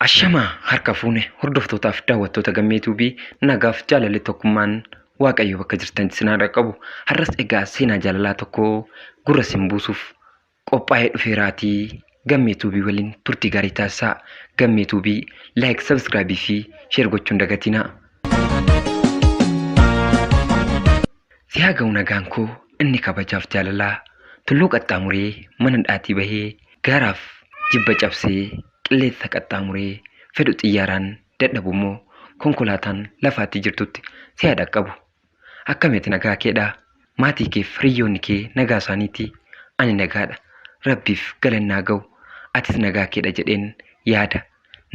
Ashamaa harka fuune hordoftootaaf daawwattoota gammeetuubii nagaaf jaalalli tokkummaan Waaqayyo bakka jirtan sinaadha qabu. Har'as egaa seenaa jaalalaa tokko gurra sin buusuuf qophaa'ee dhufeeraatii gammeetuubii waliin turtii gaarii taasisaa. Gammeetuubii laayik, sabskraayibii fi sheer gochuun dagatinaa. Si haa ga'u nagaan koo inni kabajaaf jaalalaa tulluu qaxxaamuree mana dhaatii bahee gaaraaf jibba cabsee qilleensa qaxxaamuree fedhu xiyyaaraan dadhabu immoo konkolaataan lafaatti jirtutti si haa dhaqqabu. Akkamitti nagaa keedhaa? Maatii keef hiriyoonni kee nagaa isaaniitii? Ani nagaadha. Rabbiif galannaa ga'u. Atis nagaa keedha jedheen yaada.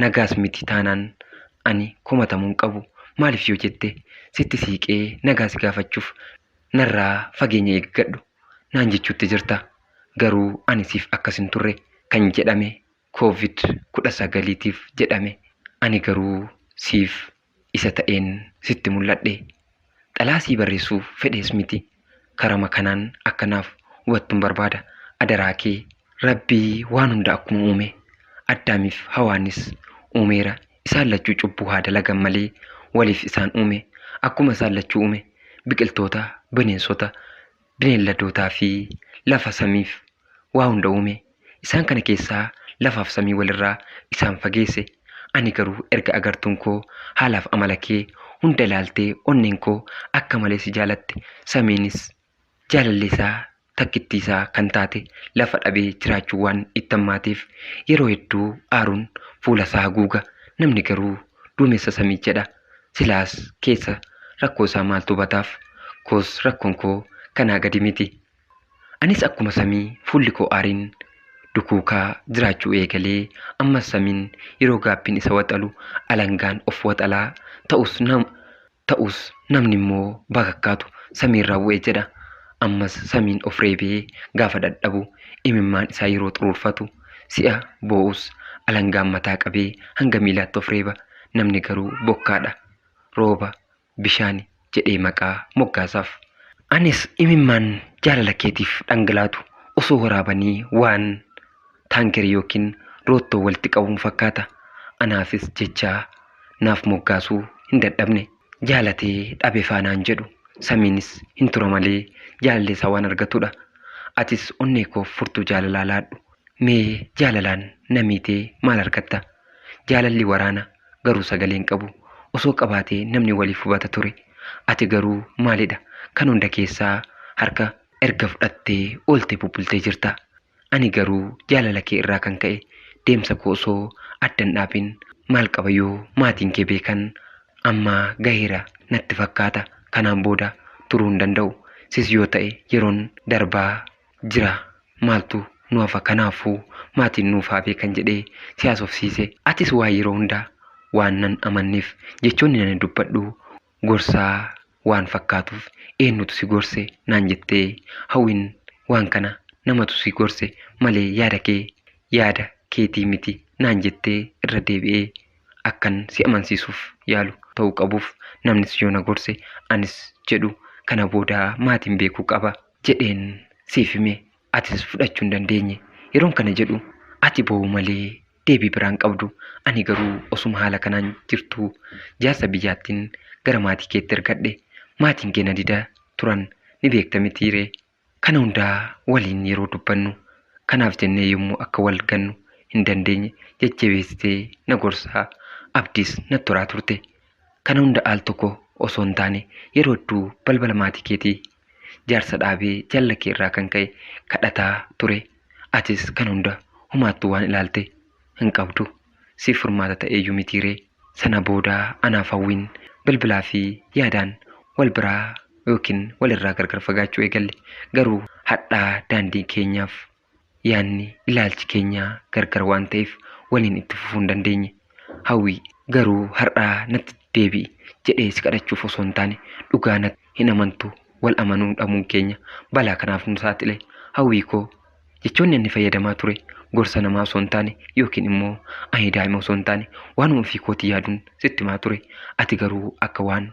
Nagaas miti taanaan ani komatamuun qabu. Maaliif yoo jette sitti siiqee nagaa si gaafachuuf narraa fageenya eeggadhu naan jechuutti jirta. Garuu ani siif akkas hin turre kan jedhame COVID-19tiif jedhame. Ani garuu siif isa ta'een sitti mul'adhe. Dhalaasii barreessuuf fedhees miti. Karama kanaan akkanaaf hubattuun barbaada. Adaraa kee Rabbii waan hunda akkuma uume Addaamiif Hawaanis uumeera. Isaan lachuu cubbuu haa dalagan malee waliif isaan uume. Akkuma isaan lachuu uume biqiltoota, bineensota, bineelladootaa fi lafa samiif waa hunda uume. Isaan kana keessaa lafaaf samii walirraa isaan fageesse. Ani garuu erga agartuun koo haalaaf amala kee hunda ilaaltee onneen koo akka malee si jaalatte, samiinis jaalalleesaa takkittiisaa kan taate lafa dhabee jiraachuu waan itti hammaateef yeroo hedduu aaruun fuula isaa haguuga. Namni garuu duumessa samii jedha. Silaas keessa rakkoo isaa maaltu bataaf? Koos rakkoon koo kanaa gadi miti. Anis akkuma samii fuulli koo aariin dukuukaa jiraachuu eegalee ammas samiin yeroo gaabbiin isa waxalu alangaan of waxalaa ta'us namni immoo bakakkaatu samiirraa bu'ee jedha. Ammas samiin of reebee gaafa dadhabu imimmaan isaa yeroo xuruurfatu si'a boo'us alangaan mataa qabee hanga miilaatti of reeba. Namni garuu bokkaadha, rooba, bishaani jedhee maqaa moggaasaaf. Anis imimmaan jaalala keetiif dhangalaatu osoo waraabanii waan taankerii yookiin roottoo walitti qabuun fakkaata. Anaafis jechaa naaf moggaasuu hin dadhabne. Jaalatee dhabe faanaan jedhu samiinis hin tura malee jaalalleesaa waan argatudha. Atis onnee koof furtuu jaalalaa laadhu. Mee jaalalaan namiitee maal argatta? Jaalalli waraana garuu sagalee hin qabu. Osoo qabaatee namni waliif hubata ture. Ati garuu maalidha? Kan hunda keessaa harka erga fudhattee oolte bubbultee jirta. Ani garuu jaalala kee irraa kan ka'e deemsa koo osoo addan dhaabin maal qaba yoo maatiin kee beekan amma gaheera natti fakkaata. Kanaan booda turuu hin danda'u. Sis yoo ta'e yeroon darbaa jira maaltu nu hafa? Kanaafuu maatiin nuuf haa beekan jedhee si haasofsiise. Atis waa yeroo hundaa waan nan amanneef jechoonni nan dubbadhu gorsaa waan fakkaatuuf eenyutu si gorse naan jettee hawwiin waan kana namatu si gorse malee yaada keetii miti naan jettee irra deebi'ee akkan si amansiisuuf yaalu ta'uu qabuuf namnis yoo na gorse anis jedhu kana booda maatiin beekuu qaba jedheen siif hime. Atis fudhachuu hin dandeenye. Yeroon kana jedhu ati boo'u malee deebii biraan qabdu. Ani garuu osuma haala kanaan jirtu jaarsa biyyaattiin gara maatii keetti ergadhe. Maatiin kee na dida turan ni beekta mitiiree. Kana hundaa waliin yeroo dubbannu kanaaf jennee yommuu akka wal gannu hin dandeenye jajjabeessitee na gorsaa abdiis natti horaa turte. Kana hunda al tokko osoo hin taane yeroo hedduu balbala maatii keetii jaarsa dhaabee jaalala kee irraa kan ka'e kadhataa ture. Atis kana hunda humaattuu waan ilaalte hin qabdu. Siif furmaata ta'eeyyuu mitiiree. Sana booda anaaf hawwiin bilbilaa fi yaadaan wal biraa yookiin walirraa gargar fagaachuu eegalle. Garuu hadhaa daandii keenyaaf yaanni ilaalchi keenyaa gargar waan ta'eef waliin itti fufuu hin dandeenye. Hawwii garuu har'aa natti deebi'i jedhee si kadhachuuf osoo hin taane dhugaa natti hin amantu. Wal amanuu dhabuun keenya balaa kanaaf nu saaxile. Hawwii koo jechoonni inni fayyadamaa ture gorsa namaa osoo hin taane yookiin immoo ani daa'ima osoo hin taane waanuma ofii kootii yaaduun sitti himaa ture. Ati garuu akka waan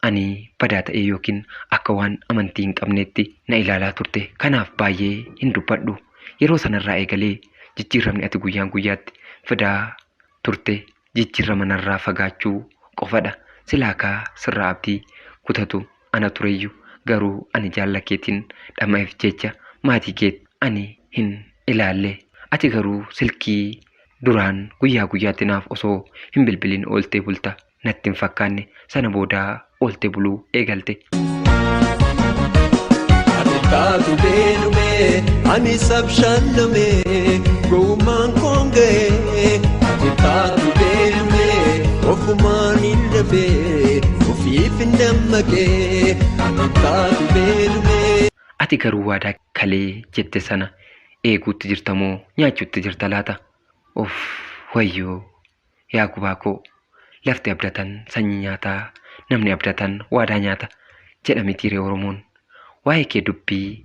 ani badaa ta'e yookiin akka waan amantii hin qabneetti na ilaalaa turte. Kanaaf baay'ee hin dubbadhu. Yeroo sanarraa eegalee jijjiiramni ati guyyaan guyyaatti fidaa turte jijjiirama narraa fagaachuu qofadha. Silaakaa sirraa abdii kutatu ana tureyyuu garuu ani jaallakeetiin dhama'eef jecha maatii kee ani hin ilaalle. Ati garuu silkii duraan guyyaa guyyaatti naaf osoo hin bilbilin ooltee bulta natti hin fakkaanne sana boodaa ooltee buluu eegalte. Taatu beelume ani sabshalame gowman konge taatu beelume ofumaan ilbe ofiif ndamage taatu beelume. Ati garuu waadaa kalee jette sana eeguutti jirtamoo nyaachuutti jirta laata? Of wayyoo yaa gubaa koo lafti abdatan sanyii nyaataa namni abdatan waadaa nyaata jedha mitiiree Oromoon. Waa'ee kee dubbii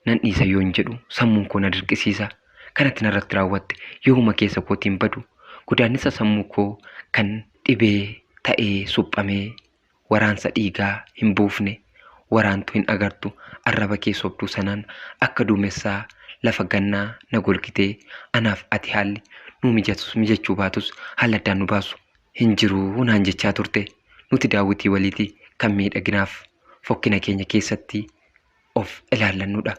nan dhiisa yoon jedhu sammuun koo na dirqisiisa. Kanatti narratti raawwatte yooma keessa kootiin badu godaannisa sammuu koo kan dhibee ta'ee suphamee waraansa dhiigaa hin buufne waraantu hin agartu arraba kee sobduu sanaan akka duumessaa lafa gannaa na golgitee anaaf ati haalli nu mijachuu baatus haala addaan nu baasu hin jiruu naan jechaa turte. Nuti daawwitii waliitii kan miidhaginaaf fokkina keenya keessatti of ilaallannudha.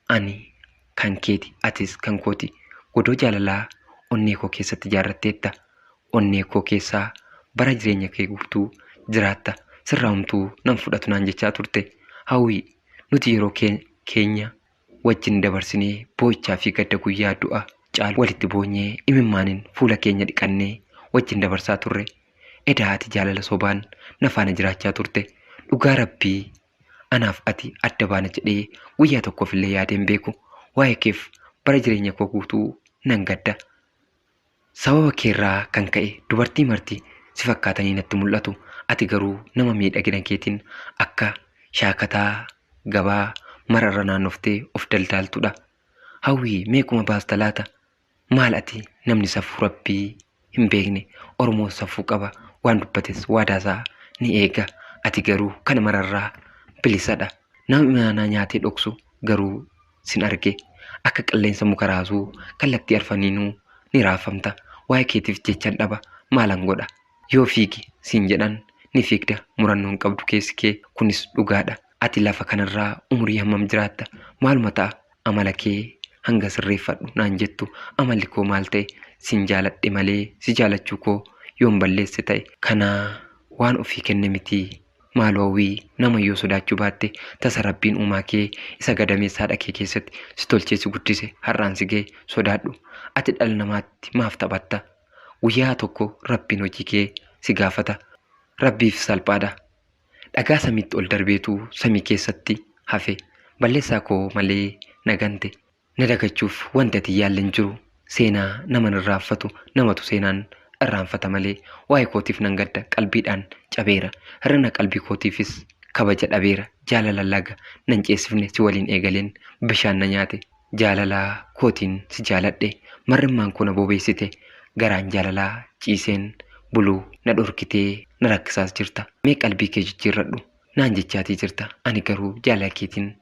Ani kan keeti atis kan kooti. Godoo jaalalaa onnee koo keessatti ijaarratteetta. Onnee koo keessaa bara jireenya kee guutuu jiraatta. Sirraa humtuu nan fudhatu naan jechaa turte. Hawwii nuti yeroo keenya wajjin dabarsinee boo'ichaa fi gadda guyyaa du'a caalu walitti boonyee imimmaaniin fuula keenya dhiqannee wajjin dabarsaa turre. Edaa ati jaalala sobaan na faana jiraachaa turte. Dhugaa Rabbii anaaf ati adda baana jedhee guyyaa tokkoof illee yaadeen beeku. Waa'ee keef bara jireenya koo guutuu nan gadda. Sababa keerraa kan ka'e dubartii marti si fakkaatanii natti mul'atu. Ati garuu nama miidhagina keetiin akka shaakataa gabaa mararra naannoftee of daldaaltudha. Hawwii meequma baasta laata? Maal ati namni safuu Rabbii hin beekne Oromoon safuu qaba waan dubbates waadaasaa ni eega. Ati garuu kana mararraa bilisadha. Namni mana nyaatee dhoksu garuu sin arge akka qilleensa muka raasuu kallattii arfaniinuu ni raafamta. Waa'ee keetiif jechan dhaba maalan godha? Yoo fiigi siin jedhan ni fiigda. Murannoon qabdu keessi kee kunis dhugaadha. Ati lafa kanarraa umurii hammam jiraatta? Maaluma ta'a amala kee hanga sirreeffadhu naan jettu. Amalli koo maal ta'e? Sin jaaladhe malee si jaalachuu koo yoon balleesse ta'e kana waan ofii kenne miti. Maal hawwii nama yoo sodaachuu baatte tasa Rabbiin uumaa kee isa gadameessaa dhakee keessatti si tolchee si guddise har'aan si ga'e sodaadhu. Ati dhala namaatti maaf taphatta? Guyyaa tokko Rabbiin hojii kee si gaafata. Rabbiif salphaadha. Dhagaa samiitti ol darbeetu samii keessatti hafe. Balleessaa koo malee nagante. Na dagachuuf wanti ati yaallen jiru. Seenaa nama irraanfatu namatu seenaan irraanfata malee waa'ee kootiif nan gadda qalbiidhaan cabeera. Hirrina qalbii kootiifis kabaja dhabeera. Jaalala laga nan ceesifne si waliin eegaleen bishaan na nyaate. Jaalalaa kootiin si jaaladhe marrimmaan koo na bobeessite. Garaan jaalalaa ciiseen buluu na dhorkitee na rakkisaas jirta. Mee qalbii kee jijjiirradhu naan jechaatii jirta. Ani garuu jaalala keetiin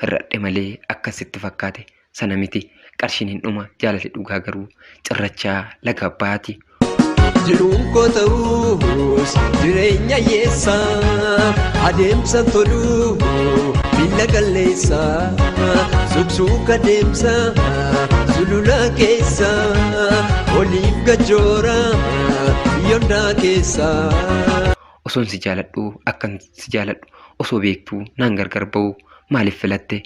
hirradhe malee akkasitti fakkaate sana miti. Qarshiin hin dhuma jaalalli dhugaa garuu cirrachaa laga abbaati. Jiruun koo ta'uus jireenya yeessaa adeemsa toluu miila qalleessaa suqsuuqa deemsa sulula keessa oliif gajoora yondaa keessa. Osoon si jaaladhu akkan si jaaladhu osoo beektuu naan gargar ba'u maaliif filatte?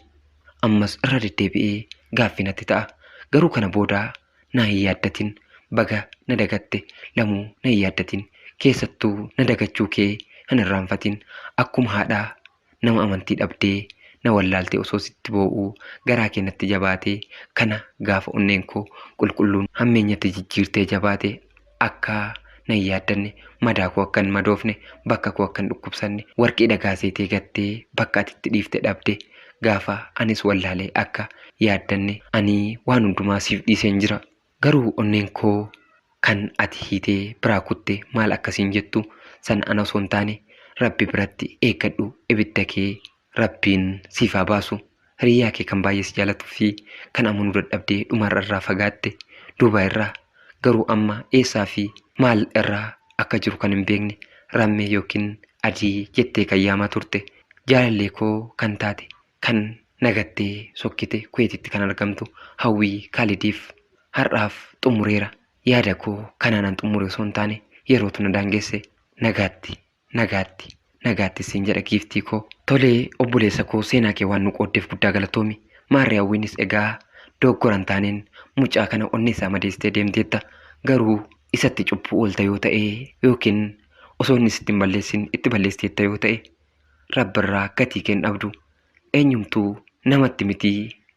Ammas irra deddeebi'ee gaaffii natti ta'a. Garuu kana boodaa na hin yaaddatin. Baga na dagatte lamuu na hin yaaddatin. Keessattuu na dagachuu kee hin irraanfatin. Akkuma haadhaa nama amantii dhabdee na wallaaltee osoo sitti boo'uu garaa keenyatti jabaatee kana gaafa onneen koo qulqulluun hammeenyatti jijjiirtee jabaatee akka na hin yaaddanne madaa koo akka hin madoofne bakka koo akka hin dhukkubsanne warqii dhagaaseetee gattee bakka atitti dhiifte dhabde gaafa anis wallaalee akka yaaddanne ani waan hundumaa siif dhiiseen jira. Garuu onneen koo kan ati hiitee biraa kutte maal akkasiin jettu san ana osoo hin taane Rabbi biratti eeggadhu ibidda kee Rabbiin siif haa baasu. Hiriyaa kee kan baay'ee si jaalatuu fi kan amanuu dadhabdee dhumarra irraa fagaatte duuba irraa garuu amma eessaa fi maal irraa akka jiru kan hin beekne rammee yookiin adii jettee kan yaamaa turte jaalallee koo kan taate kan nagattee sokkite Kuweetitti kan argamtu Hawwii Kaalidiif har'aaf xumureera. Yaada koo kanaanan xumure osoo hin taane yerootu na daangesse nagaatti siin jedha giiftii koo. Tolee obboleessa koo seenaa kee waan nu qooddeef guddaa galatoomi. Maarree Hawwiinis egaa doggoran taaneen mucaa kana onneessaa madeessitee deemteetta. Garuu isatti cubbuu oolta yoo ta'e yookiin osoo inni sitti hin balleessin itti balleessiteetta yoo ta'e Rabbarraa gatii kee hin dhabdu. Eenyumtuu namatti miti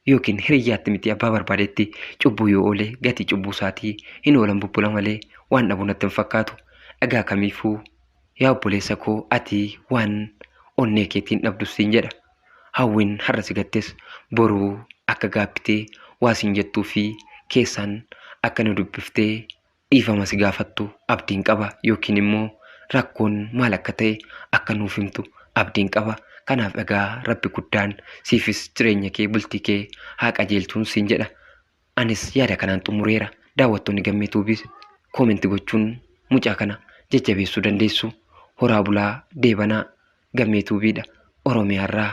yookiin hiriyyaatti miti abbaa barbaadetti cubbuu yoo oole gatii cubbuu isaatii hin oolan bubbula malee waan dhabu natti hin fakkaatu. Egaa kamiifuu yaa obboleessa koo ati waan onnee keetiin dhabdu siin jedha. Hawwiin har'a si gattes boruu akka gaabbitee waa siin jettuu fi keessaan akka nu dubbiftee dhiifama si gaafattu abdiin qaba yookiin immoo rakkoon maal akka ta'e akka nuuf himtu abdiin qaba. Kanaaf egaa Rabbi guddaan siifis jireenya kee bultii kee haa qajeelchuun siin jedha. Anis yaada kanaan xumureera. Daawwattoonni Gammee Tuubiis koomentii gochuun mucaa kana jajjabeessuu dandeessu. Horaa bulaa deebanaa Gammee Tuubiidha Oromiyaarraa.